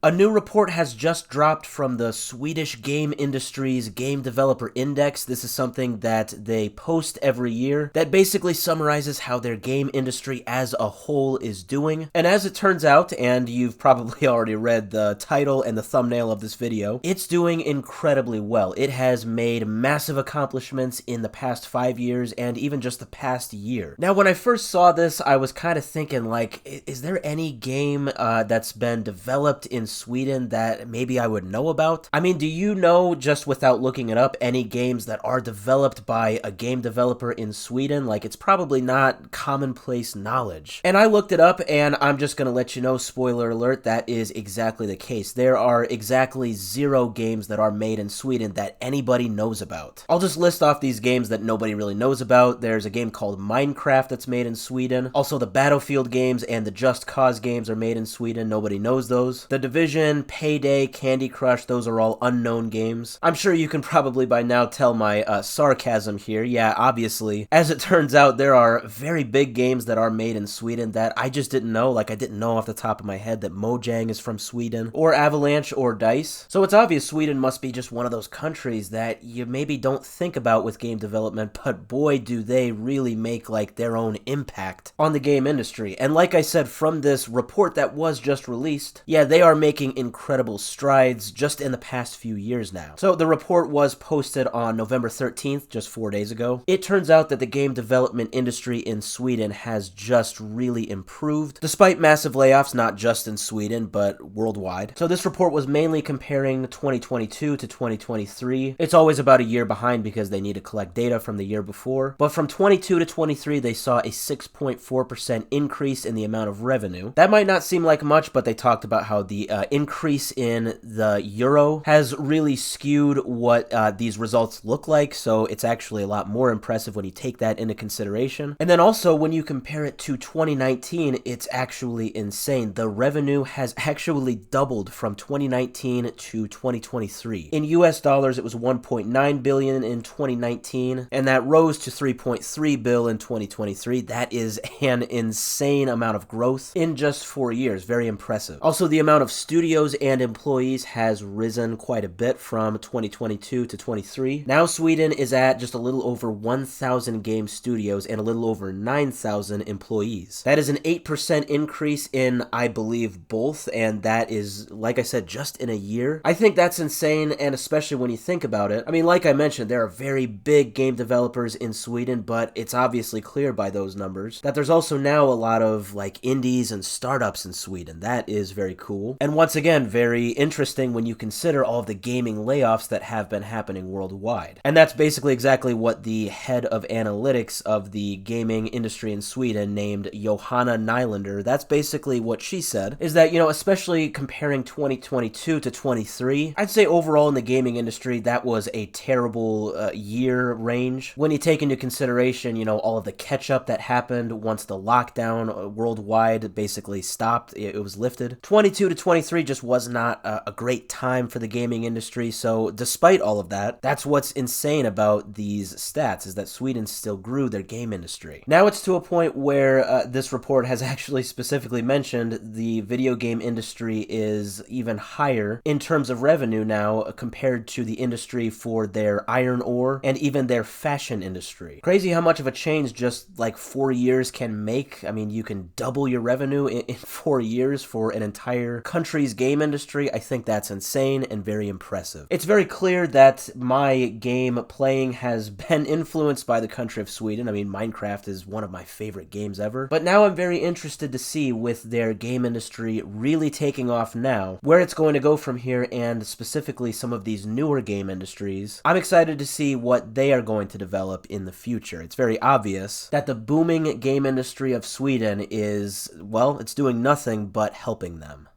A new report has just dropped from the Swedish Game Industry's Game Developer Index. This is something that they post every year that basically summarizes how their game industry as a whole is doing. And as it turns out, and you've probably already read the title and the thumbnail of this video, it's doing incredibly well. It has made massive accomplishments in the past 5 years and even just the past year. Now, when I first saw this, I was kind of thinking, like, is there any game that's been developed in Sweden that maybe I would know about? I mean, do you know, just without looking it up, any games that are developed by a game developer in Sweden? Like, it's probably not commonplace knowledge. And I looked it up, and I'm just gonna let you know, spoiler alert, that is exactly the case. There are exactly 0 games that are made in Sweden that anybody knows about. I'll just list off these games that nobody really knows about. There's a game called Minecraft that's made in Sweden. Also, the Battlefield games and the Just Cause games are made in Sweden. Nobody knows those. The Division, Payday, Candy Crush, those are all unknown games. I'm sure you can probably by now tell my sarcasm here. Yeah, obviously. As it turns out, there are very big games that are made in Sweden that I just didn't know. Like, I didn't know off the top of my head that Mojang is from Sweden, or Avalanche, or DICE. So it's obvious Sweden must be just one of those countries that you maybe don't think about with game development, but boy, do they really make, like, their own impact on the game industry. And like I said, from this report that was just released, yeah, they are making incredible strides just in the past few years now. So the report was posted on November 13th, just 4 days ago. It turns out that the game development industry in Sweden has just really improved, despite massive layoffs, not just in Sweden, but worldwide. So this report was mainly comparing 2022 to 2023. It's always about a year behind because they need to collect data from the year before. But from 22 to 23, they saw a 6.4% increase in the amount of revenue. That might not seem like much, but they talked about how the increase in the euro has really skewed what these results look like, so it's actually a lot more impressive when you take that into consideration. And then also, when you compare it to 2019, it's actually insane. The revenue has actually doubled from 2019 to 2023. In US dollars, it was 1.9 billion in 2019, and that rose to 3.3 billion in 2023. That is an insane amount of growth in just 4 years. Very impressive. Also, the amount of studios and employees has risen quite a bit from 2022 to 23. Now Sweden is at just a little over 1,000 game studios and a little over 9,000 employees. That is an 8% increase in, I believe, both, and that is, like I said, just in a year. I think that's insane, and especially when you think about it. I mean, like I mentioned, there are very big game developers in Sweden, but it's obviously clear by those numbers that there's also now a lot of, like, indies and startups in Sweden. That is very cool. And once again, very interesting when you consider all of the gaming layoffs that have been happening worldwide. And that's basically exactly what the head of analytics of the gaming industry in Sweden, named Johanna Nylander, that's basically what she said, is that, you know, especially comparing 2022 to 23, I'd say overall in the gaming industry, that was a terrible year range. When you take into consideration, you know, all of the catch-up that happened once the lockdown worldwide basically stopped, it was lifted. 22 to 23 just was not a great time for the gaming industry, so despite all of that, that's what's insane about these stats, is that Sweden still grew their game industry. Now it's to a point where this report has actually specifically mentioned the video game industry is even higher in terms of revenue now compared to the industry for their iron ore and even their fashion industry. Crazy how much of a change just like 4 years can make. I mean, you can double your revenue in 4 years for an entire country's game industry. I think that's insane and very impressive. It's very clear that my game playing has been influenced by the country of Sweden. I mean, Minecraft is one of my favorite games ever. But now I'm very interested to see, with their game industry really taking off now, where it's going to go from here, and specifically some of these newer game industries. I'm excited to see what they are going to develop in the future. It's very obvious that the booming game industry of Sweden is, well, it's doing nothing but helping them.